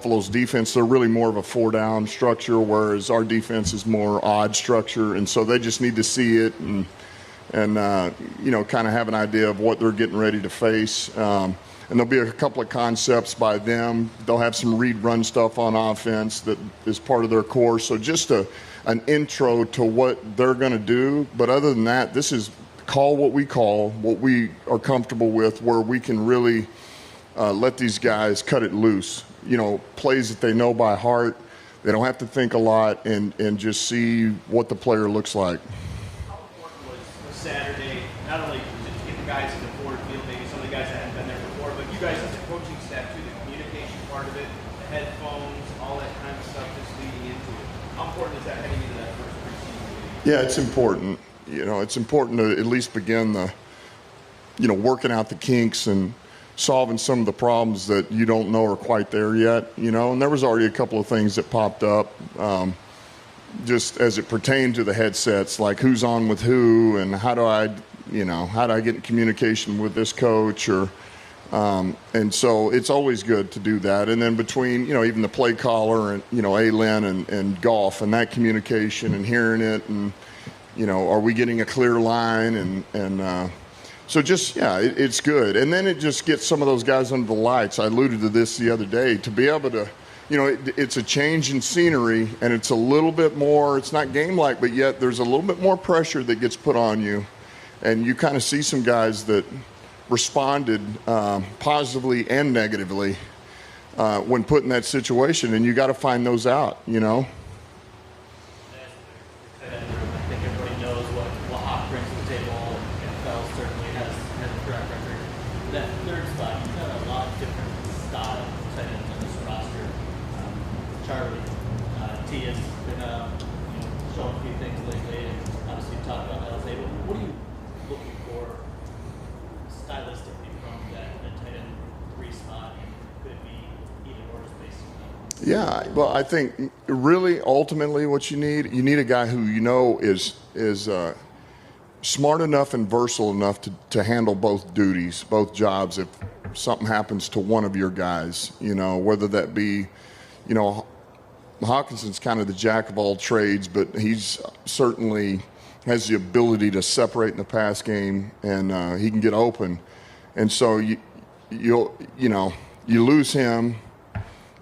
Buffalo's defense, they're really more of a 4-down structure, whereas our defense is more odd structure. And so they just need to see it and you know, kind of have an idea of what they're getting ready to face. And there'll be a couple of concepts by them. They'll have some read-run stuff on offense that is part of their course. So just an intro to what they're going to do. But other than that, this is call what we are comfortable with, where we can really let these guys cut it loose. You know, plays that they know by heart. They don't have to think a lot and just see what the player looks like. How important was Saturday, not only to get the guys in the forward field, maybe some of the guys that hadn't been there before, but you guys as a coaching staff too, the communication part of it, the headphones, all that kind of stuff just leading into it. How important is that heading into that first preseason meeting? Yeah, it's important. You know, it's important to at least begin working out the kinks and solving some of the problems that you don't know are quite there yet, you know. And there was already a couple of things that popped up just as it pertained to the headsets, like who's on with who and how do I get in communication with this coach and so it's always good to do that. And then between, you know, even the play caller and, you know, A-Lin and Golf and that communication and hearing it and, you know, are we getting a clear line and so just, yeah, it's good. And then it just gets some of those guys under the lights. I alluded to this the other day, to be able to, you know, it's a change in scenery and it's a little bit more, it's not game-like, but yet there's a little bit more pressure that gets put on you. And you kind of see some guys that responded positively and negatively when put in that situation, and you got to find those out, you know. That third spot, you've got a lot of different style tight ends on this roster. Charlie, T has been showing a few things lately, and obviously you talked about LZ. But what are you looking for stylistically from that tight end 3 spot, and could it be even more space? Yeah, well, I think really ultimately what you need a guy who you know is smart enough and versatile enough to handle both duties, both jobs if something happens to one of your guys, you know, whether that be, you know, Hawkinson's kind of the jack of all trades, but he's certainly has the ability to separate in the pass game, and he can get open. And so you lose him,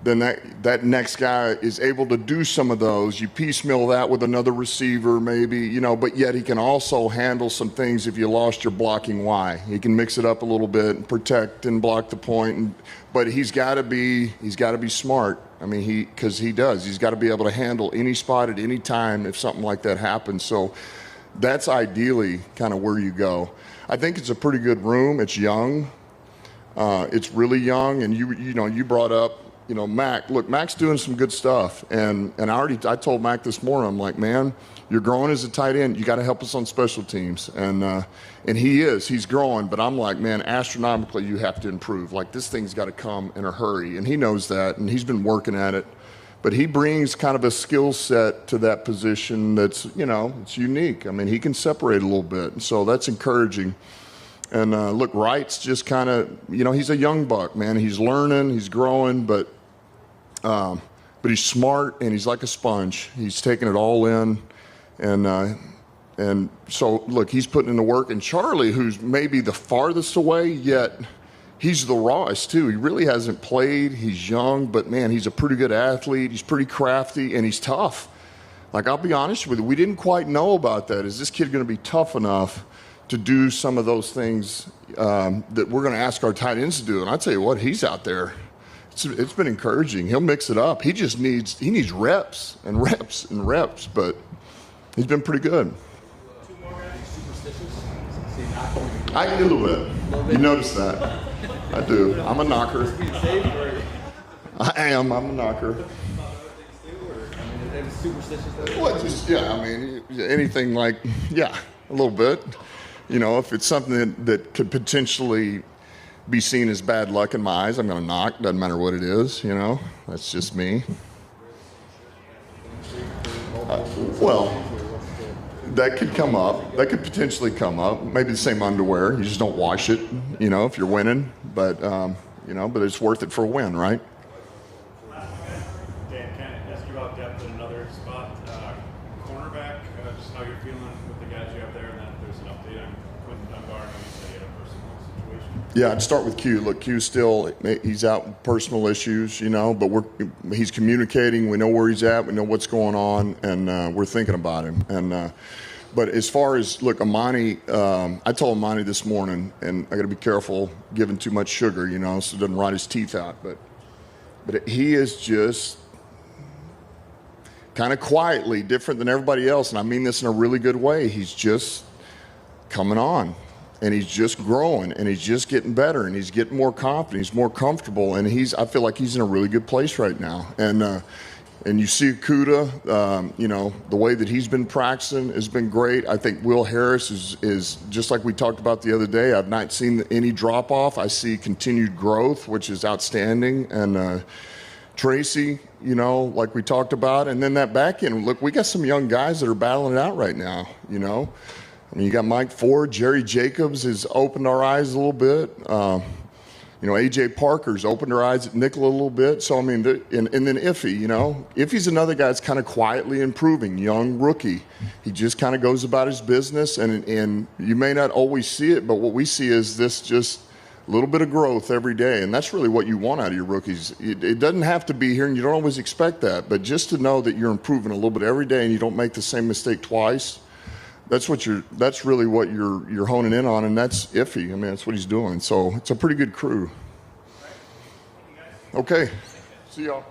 then that next guy is able to do some of those. You piecemeal that with another receiver maybe, you know, but yet he can also handle some things if you lost your blocking Y. He can mix it up a little bit and protect and block the point, but he's got to be smart. I mean, because he does. He's got to be able to handle any spot at any time if something like that happens. So that's ideally kind of where you go. I think it's a pretty good room. It's young. It's really young, and you brought up, you know, Mac. Look, Mac's doing some good stuff, and I told Mac this morning, I'm like, man, you're growing as a tight end. You got to help us on special teams, and he's growing. But I'm like, man, astronomically, you have to improve. Like, this thing's got to come in a hurry, and he knows that, and he's been working at it. But he brings kind of a skill set to that position that's, you know, it's unique. I mean, he can separate a little bit, and so that's encouraging. And look, Wright's just kind of, you know, he's a young buck, man. He's learning, he's growing, but he's smart and he's like a sponge. He's taking it all in, and so look, he's putting in the work. And Charlie, who's maybe the farthest away, yet he's the rawest too. He really hasn't played. He's young, but man, he's a pretty good athlete. He's pretty crafty and he's tough. Like, I'll be honest with you, we didn't quite know about that. Is this kid going to be tough enough to do some of those things that we're going to ask our tight ends to do? And I tell you what, he's out there. It's been encouraging. He'll mix it up. He needs reps and reps and reps, but he's been pretty good. 2 more guys. Superstitious? I a little bit. You notice that? I do. I'm a knocker. I am. I'm a knocker. Superstitious? Well, just, yeah. I mean, anything like, yeah, a little bit. You know, if it's something that could potentially be seen as bad luck in my eyes, I'm going to knock. Doesn't matter what it is, you know. That's just me. Well, that could come up. That could potentially come up. Maybe the same underwear. You just don't wash it, you know, if you're winning. But, you know, but it's worth it for a win, right? about depth in another spot. Cornerback, just how you're feeling with the guys you have there, and then there's an update on Quentin Dunbar. I know you said he had a personal situation. Yeah, I'd start with Q. Look, Q's still, he's out with personal issues, but he's communicating. We know where he's at. We know what's going on, and we're thinking about him. And but as far as, look, Amani, I told Amani this morning, and I got to be careful giving too much sugar, so it doesn't rot his teeth out. But he is just kind of quietly different than everybody else, and I mean this in a really good way. He's just coming on, and he's just growing, and he's just getting better, and he's getting more confident. He's more comfortable, and I feel like he's in a really good place right now. And you see Kuda, the way that he's been practicing has been great. I think Will Harris is just like we talked about the other day. I've not seen any drop off. I see continued growth, which is outstanding. And Tracy, like we talked about, and then that back end. Look, we got some young guys that are battling it out right now. I mean, you got Mike Ford, Jerry Jacobs has opened our eyes a little bit. AJ Parker's opened her eyes at nickel a little bit. So, I mean, and then Iffy, Iffy's another guy that's kind of quietly improving, young rookie. He just kind of goes about his business, and you may not always see it, but what we see is this just a little bit of growth every day, and that's really what you want out of your rookies. It doesn't have to be here, and you don't always expect that, but just to know that you're improving a little bit every day and you don't make the same mistake twice, that's really what you're honing in on, and that's Iffy. I mean, that's what he's doing. So it's a pretty good crew. Okay. See y'all.